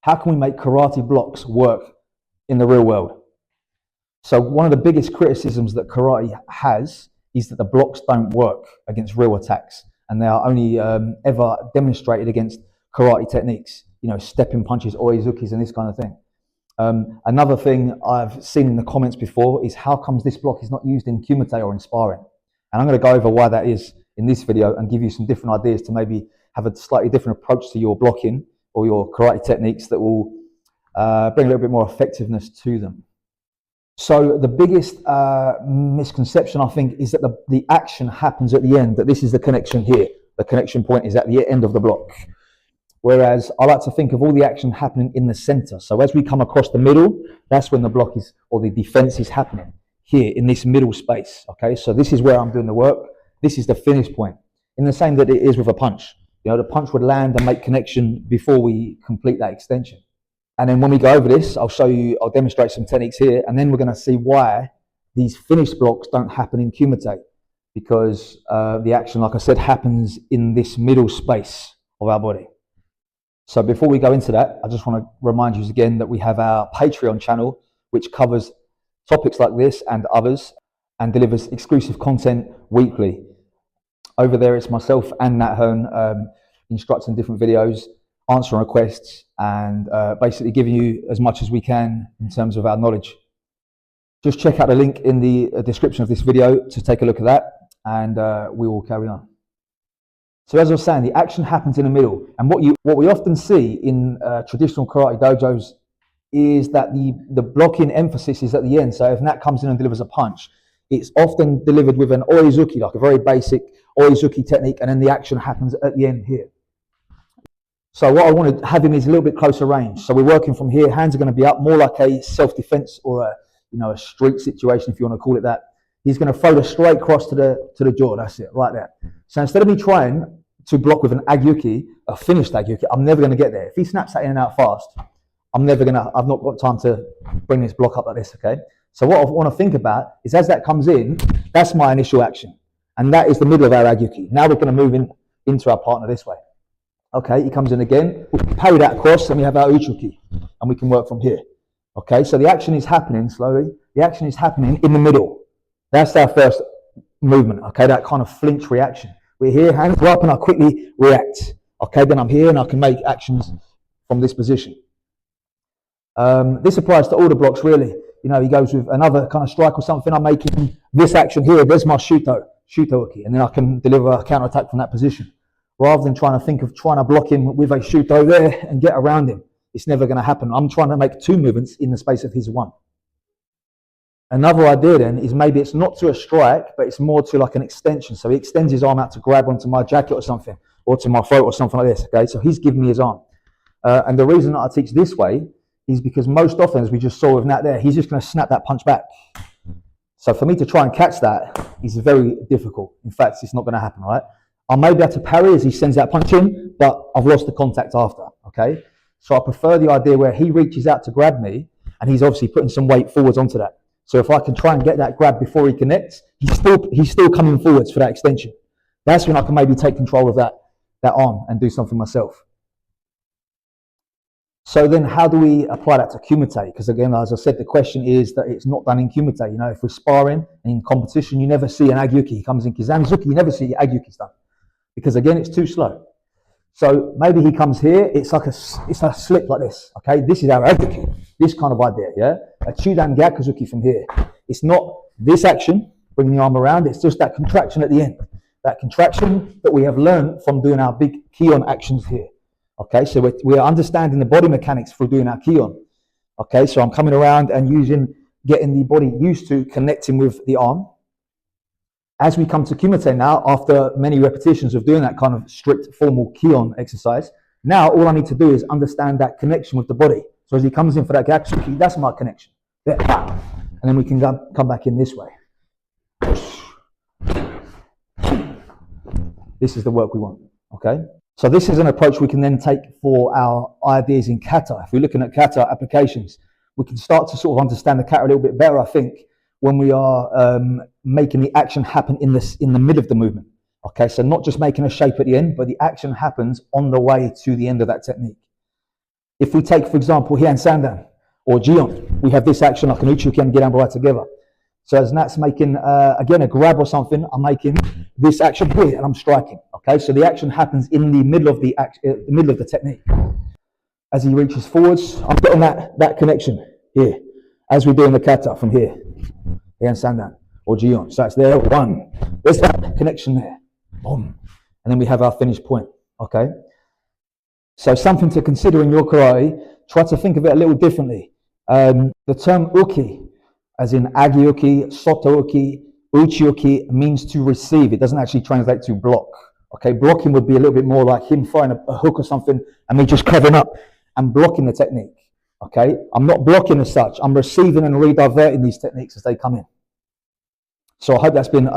How can we make karate blocks work in the real world? So one of the biggest criticisms that karate has is that the blocks don't work against real attacks, and they are only ever demonstrated against karate techniques, you know, stepping punches, oizukis, and this kind of thing. Another thing I've seen in the comments before is how comes this block is not used in kumite or in sparring? And I'm going to go over why that is in this video and give you some different ideas to maybe have a slightly different approach to your blocking or your karate techniques that will bring a little bit more effectiveness to them. So the biggest misconception, I think, is that the action happens at the end, that this is the connection here. The connection point is at the end of the block. Whereas I like to think of all the action happening in the center. So as we come across the middle, that's when the block is, or the defense is happening, here in this middle space. Okay, so this is where I'm doing the work. This is the finish point, in the same that it is with a punch. You know, the punch would land and make connection before we complete that extension. And then when we go over this, I'll demonstrate some techniques here, and then we're going to see why these finished blocks don't happen in kumite, because the action, like I said, happens in this middle space of our body. So before we go into that, I just want to remind you again that we have our Patreon channel, which covers topics like this and others, and delivers exclusive content weekly. Over there, it's myself and Nat Hearn instructing different videos, answering requests, and basically giving you as much as we can in terms of our knowledge. Just check out the link in the description of this video to take a look at that, and we will carry on. So as I was saying, the action happens in the middle, and what we often see in traditional karate dojos is that the blocking emphasis is at the end. So if Nat comes in and delivers a punch, it's often delivered with an oizuki, like a very basic oizuki technique, and then the action happens at the end here. So what I want to have him is a little bit closer range. So we're working from here, hands are going to be up, more like a self-defense or a street situation, if you want to call it that. He's going to throw the straight cross to the jaw. That's it, right there. So instead of me trying to block with an agyuki, a finished agyuki, I'm never going to get there. If he snaps that in and out fast, I've not got time to bring this block up like this, okay? So what I want to think about is as that comes in, that's my initial action. And that is the middle of our agyuki. Now we're going to move into our partner this way. Okay, he comes in again, we parry that across, and we have our uchuki, and we can work from here. Okay, so the action is happening slowly. The action is happening in the middle. That's our first movement, okay, that kind of flinch reaction. We're here, hands are up, and I quickly react. Okay, then I'm here, and I can make actions from this position. This applies to all the blocks, really. You know, he goes with another kind of strike or something. I'm making this action here. There's my shuto-uki, and then I can deliver a counter-attack from that position. Rather than trying to block him with a shuto there and get around him. It's never going to happen. I'm trying to make two movements in the space of his one. Another idea then is maybe it's not to a strike, but it's more to like an extension. So he extends his arm out to grab onto my jacket or something, or to my throat or something like this. Okay, so he's giving me his arm. And the reason that I teach this way is because most often, as we just saw with Nat there, he's just going to snap that punch back. So for me to try and catch that is very difficult. In fact, it's not going to happen, right? I may be able to parry as he sends that punch in, but I've lost the contact after, okay? So I prefer the idea where he reaches out to grab me, and he's obviously putting some weight forwards onto that. So if I can try and get that grab before he connects, he's still coming forwards for that extension. That's when I can maybe take control of that arm and do something myself. So then how do we apply that to kumite? Because again, as I said, the question is that it's not done in kumite. You know, if we're sparring and in competition, you never see an agyuki. He comes in kizamizuki, you never see agyukis done. Because again, it's too slow. So maybe he comes here, it's a slip like this, okay? This is our agyuki, this kind of idea, yeah? A chudan gyakuzuki from here. It's not this action, bringing the arm around, it's just that contraction at the end. That contraction that we have learned from doing our big kion actions here. Okay, so we're understanding the body mechanics for doing our kion. Okay, so I'm coming around and getting the body used to connecting with the arm. As we come to kumite now, after many repetitions of doing that kind of strict formal kion exercise, now all I need to do is understand that connection with the body. So as he comes in for that gyakuzuki, that's my connection. There, and then we can come back in this way. This is the work we want, okay? So this is an approach we can then take for our ideas in kata. If we're looking at kata applications, we can start to sort of understand the kata a little bit better, I think, when we are making the action happen in the middle of the movement. Okay, so not just making a shape at the end, but the action happens on the way to the end of that technique. If we take, for example, Hien Sandan or Jion, we have this action like an Uchi-uki and Gedanbo together. So as Nat's making, again, a grab or something, I'm making this action here and I'm striking. Okay, so the action happens in the middle of the technique. As he reaches forwards, I'm getting that connection here, as we do in the kata from here, Hien Sandan or Jion. So it's there, one. There's that connection there, boom. And then we have our finish point, okay? So something to consider in your karate, try to think of it a little differently. The term uki, as in agi-uki, soto-uki, uchi-uki, means to receive. It doesn't actually translate to block. Okay, blocking would be a little bit more like him throwing a hook or something and me just covering up and blocking the technique. Okay, I'm not blocking as such. I'm receiving and rediverting these techniques as they come in. So I hope that's been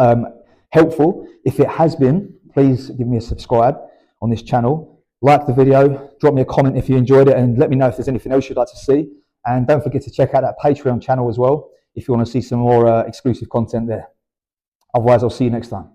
helpful. If it has been, please give me a subscribe on this channel. Like the video, drop me a comment if you enjoyed it, and let me know if there's anything else you'd like to see. And don't forget to check out that Patreon channel as well if you want to see some more exclusive content there. Otherwise, I'll see you next time.